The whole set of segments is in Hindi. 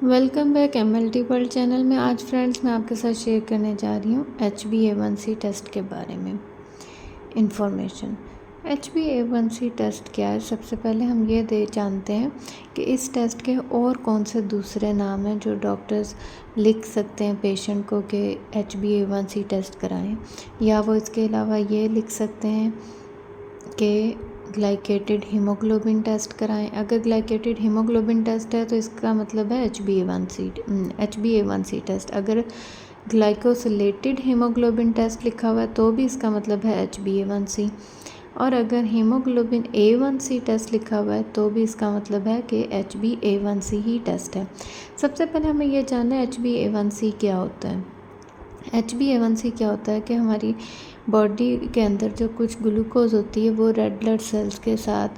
Welcome back MLT world channel में। आज फ्रेंड्स मैं आपके साथ शेयर करने जा रही हूँ HbA1c टेस्ट के बारे में इंफॉर्मेशन। HbA1c टेस्ट क्या है? सबसे पहले हम ये जानते हैं कि इस टेस्ट के और कौन से दूसरे नाम हैं जो डॉक्टर्स लिख सकते हैं पेशेंट को कि HbA1c टेस्ट कराएं, या वो इसके अलावा ये लिख सकते हैं कि ग्लाइकेटेड हीमोग्लोबिन टेस्ट कराएं। अगर ग्लाइकेटेड हीमोग्लोबिन टेस्ट है तो इसका मतलब है HbA1c टेस्ट। अगर ग्लाइकोसिलेटेड हीमोग्लोबिन टेस्ट लिखा हुआ है तो भी इसका मतलब है HbA1c। और अगर हीमोग्लोबिन A1c टेस्ट लिखा हुआ है तो भी इसका मतलब है कि HbA1c ही टेस्ट है। सबसे पहले हमें यह जानना है HbA1c क्या होता है। HbA1c क्या होता है कि हमारी बॉडी के अंदर जो कुछ ग्लूकोज होती है वो रेड ब्लड सेल्स के साथ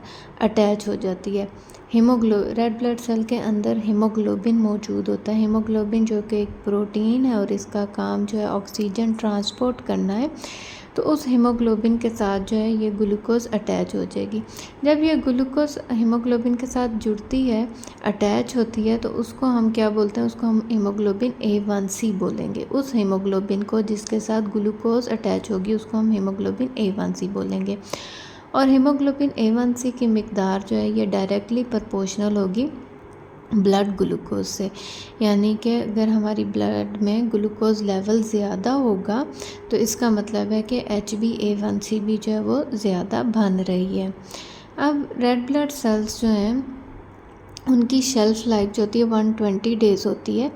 अटैच हो जाती है। रेड ब्लड सेल के अंदर हीमोग्लोबिन मौजूद होता है। हीमोग्लोबिन जो कि एक प्रोटीन है और इसका काम जो है ऑक्सीजन ट्रांसपोर्ट करना है। तो उस हीमोग्लोबिन के साथ जो है ये ग्लूकोज अटैच हो जाएगी। जब ये ग्लूकोज हीमोग्लोबिन के साथ जुड़ती है, अटैच होती है, तो उसको हम क्या बोलते हैं? उसको हम हीमोग्लोबिन A1c बोलेंगे। उस हीमोग्लोबिन को जिसके साथ ग्लूकोज अटैच होगी उसको हम हीमोग्लोबिन A1c बोलेंगे। और हीमोग्लोबिन A1c की मिकदार जो है ये डायरेक्टली प्रोपोर्शनल होगी ब्लड ग्लूकोज से। यानी कि अगर हमारी ब्लड में ग्लूकोज लेवल ज़्यादा होगा तो इसका मतलब है कि HbA1c भी जो है वो ज़्यादा बन रही है। अब रेड ब्लड सेल्स जो हैं उनकी शेल्फ़ लाइफ जो होती है 120 डेज़ होती है।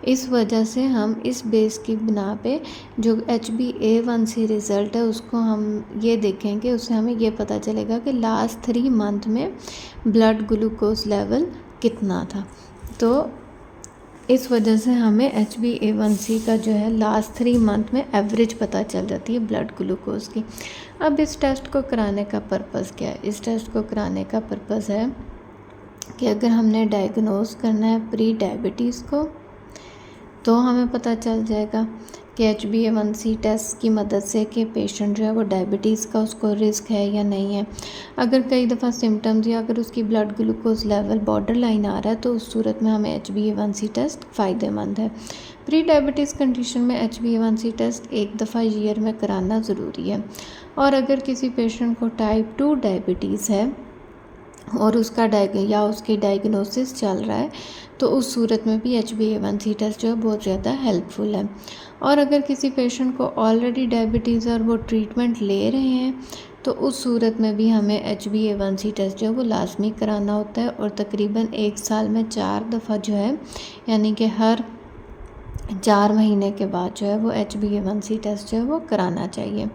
इस वजह से हम इस बेस की बिना पे जो HbA1c रिज़ल्ट है उसको हम ये देखेंगे, उससे हमें ये पता चलेगा कि लास्ट 3 मंथ में ब्लड ग्लूकोज लेवल कितना था। तो इस वजह से हमें HbA1c का जो है लास्ट 3 मंथ में एवरेज पता चल जाती है ब्लड ग्लूकोज की। अब इस टेस्ट को कराने का पर्पज़ क्या है? इस टेस्ट को कराने का पर्पज़ है कि अगर हमने डायग्नोज करना है प्री डायबिटीज़ को तो हमें पता चल जाएगा कि HbA1c टेस्ट की मदद से कि पेशेंट जो है वो डायबिटीज़ का उसको रिस्क है या नहीं है। अगर कई दफ़ा सिम्टम्स या अगर उसकी blood glucose level borderline आ रहा है तो उस सूरत में हमें HbA1c टेस्ट फ़ायदेमंद है। प्री डायबिटीज़ कंडीशन में HbA1c टेस्ट एक दफ़ा ईयर में कराना ज़रूरी है। और अगर किसी पेशेंट को टाइप 2 डायबिटीज़ है और उसका उसकी डायग्नोसिस चल रहा है तो उस सूरत में भी HbA1c टेस्ट जो है बहुत ज़्यादा हेल्पफुल है। और अगर किसी पेशेंट को ऑलरेडी डायबिटीज़ है और वो ट्रीटमेंट ले रहे हैं तो उस सूरत में भी हमें HbA1c टेस्ट जो है वो लाजमी कराना होता है। और तकरीबन 1 साल में 4 दफ़ा जो है, यानी कि हर 4 महीने के बाद जो है वो HbA1c टेस्ट जो है वो कराना चाहिए।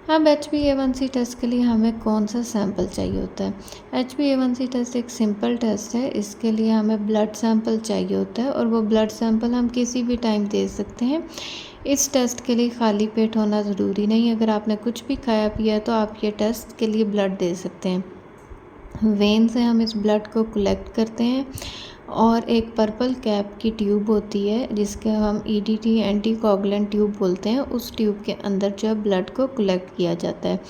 अब HbA1c टेस्ट के लिए हमें कौन सा सैंपल चाहिए होता है? HbA1c टेस्ट एक सिंपल टेस्ट है। इसके लिए हमें ब्लड सैंपल चाहिए होता है और वो ब्लड सैंपल हम किसी भी टाइम दे सकते हैं। इस टेस्ट के लिए खाली पेट होना ज़रूरी नहीं। अगर आपने कुछ भी खाया पिया तो आप ये टेस्ट के लिए ब्लड दे सकते हैं। वेन से हम इस ब्लड को कलेक्ट करते हैं और एक पर्पल कैप की ट्यूब होती है जिसके हम EDT एंटीकोगुलेंट ट्यूब बोलते हैं, उस ट्यूब के अंदर जो है ब्लड को कलेक्ट किया जाता है।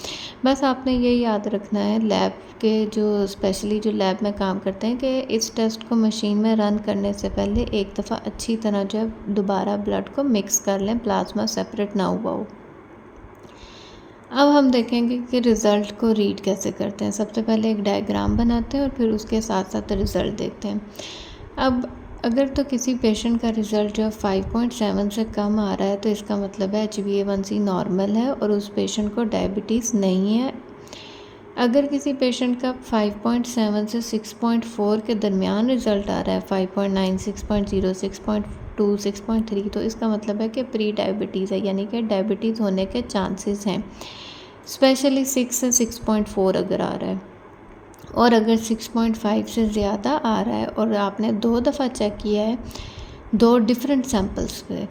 बस आपने ये याद रखना है लैब के जो स्पेशली जो लैब में काम करते हैं कि इस टेस्ट को मशीन में रन करने से पहले एक दफ़ा अच्छी तरह जो है दोबारा ब्लड को मिक्स कर लें, प्लाज्मा सेपरेट ना हुआ हो। अब हम देखेंगे कि रिज़ल्ट को रीड कैसे करते हैं। सबसे पहले एक डायग्राम बनाते हैं और फिर उसके साथ साथ रिज़ल्ट देखते हैं। अब अगर तो किसी पेशेंट का रिज़ल्ट जो 5.7 से कम आ रहा है तो इसका मतलब है HbA1c नॉर्मल है और उस पेशेंट को डायबिटीज़ नहीं है। अगर किसी पेशेंट का 5.7 से 6.4 के दरमियान रिज़ल्ट आ रहा है, 5.9, 6.0, 6.2, 6.3, तो इसका मतलब है कि प्री डायबिटीज़ है, यानी कि डायबिटीज़ होने के चांसेस हैं। स्पेशली 6 से 6.4 अगर आ रहा है और अगर 6.5 से ज़्यादा आ रहा है और आपने 2 दफ़ा चेक किया है 2 डिफरेंट सैंपल्स पे,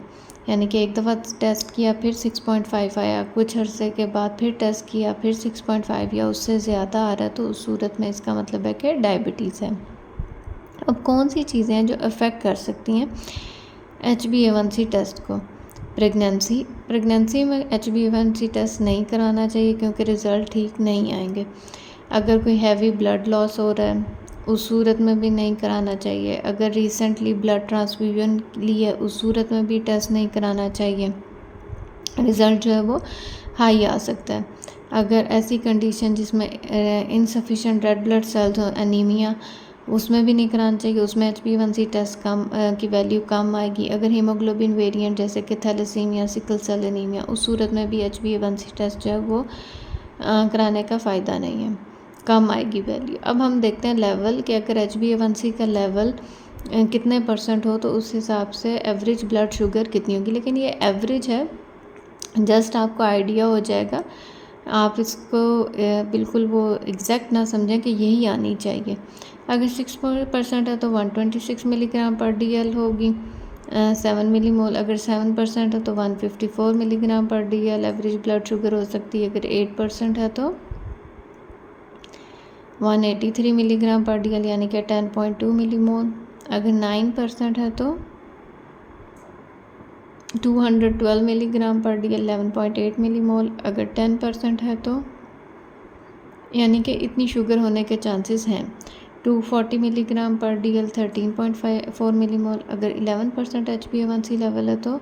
यानी कि एक दफ़ा टेस्ट किया फिर 6.5 आया, कुछ अरसे के बाद फिर टेस्ट किया फिर 6.5 या उससे ज़्यादा आ रहा है, तो उस सूरत में इसका मतलब है कि डायबिटीज़ है। अब कौन सी चीज़ें हैं जो अफेक्ट कर सकती हैं HbA1c टेस्ट को? प्रेगनेंसी में HbA1c टेस्ट नहीं कराना चाहिए क्योंकि रिज़ल्ट ठीक नहीं आएंगे। अगर कोई हैवी ब्लड लॉस हो रहा है, उस सूरत में भी नहीं कराना चाहिए। अगर रिसेंटली ब्लड ट्रांसफ्यूजन ली है उस सूरत में भी टेस्ट नहीं कराना चाहिए, रिज़ल्ट जो है वो हाई आ सकता है। अगर ऐसी कंडीशन जिसमें इनसफिशेंट रेड ब्लड सेल्स हो, एनीमिया, उसमें भी नहीं कराना चाहिए। उसमें HbA1c टेस्ट कम की वैल्यू कम आएगी। अगर हीमोग्लोबिन वेरिएंट जैसे कि थैलेसीमिया, सिकल सेल एनीमिया, उस सूरत में भी HbA1c टेस्ट जो है वो कराने का फ़ायदा नहीं है, कम आएगी वैल्यू। अब हम देखते हैं लेवल कि अगर HbA1c का लेवल कितने % हो तो उस हिसाब से एवरेज ब्लड शुगर कितनी होगी। लेकिन ये एवरेज है, जस्ट आपको आइडिया हो जाएगा। आप इसको बिल्कुल वो एग्जैक्ट ना समझें कि यही आनी चाहिए। अगर 6% है तो 126 मिलीग्राम पर DL होगी, 7 मिलीमोल। अगर 7% है तो 154 मिलीग्राम पर DL एवरेज ब्लड शुगर हो सकती है। अगर 8% है तो 183 मिलीग्राम पर DL यानी कि 10.2 मिलीमोल। अगर 9% है तो 212 मिलीग्राम पर DL 11.8 मिलीमोल। अगर 10% है तो यानी कि इतनी शुगर होने के चांसेस हैं। 240 मिलीग्राम पर DL 13.4 मिलीमोल। अगर 11% HbA1c लेवल है तो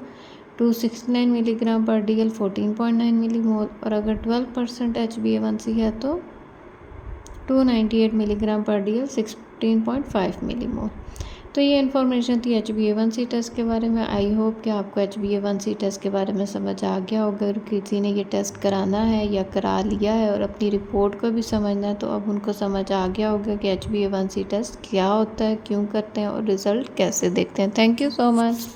269 मिलीग्राम पर DL 14.9 मिलीमोल। और अगर 12% HbA1c है तो 298 मिलीग्राम पर DL 16.5 मिलीमोल। तो ये इन्फॉर्मेशन थी HbA1c टेस्ट के बारे में। आई होप कि आपको HbA1c टेस्ट के बारे में समझ आ गया होगा। अगर किसी ने ये टेस्ट कराना है या करा लिया है और अपनी रिपोर्ट को भी समझना है तो अब उनको समझ आ गया होगा कि HbA1c टेस्ट क्या होता है, क्यों करते हैं और रिज़ल्ट कैसे देखते हैं। Thank you so much.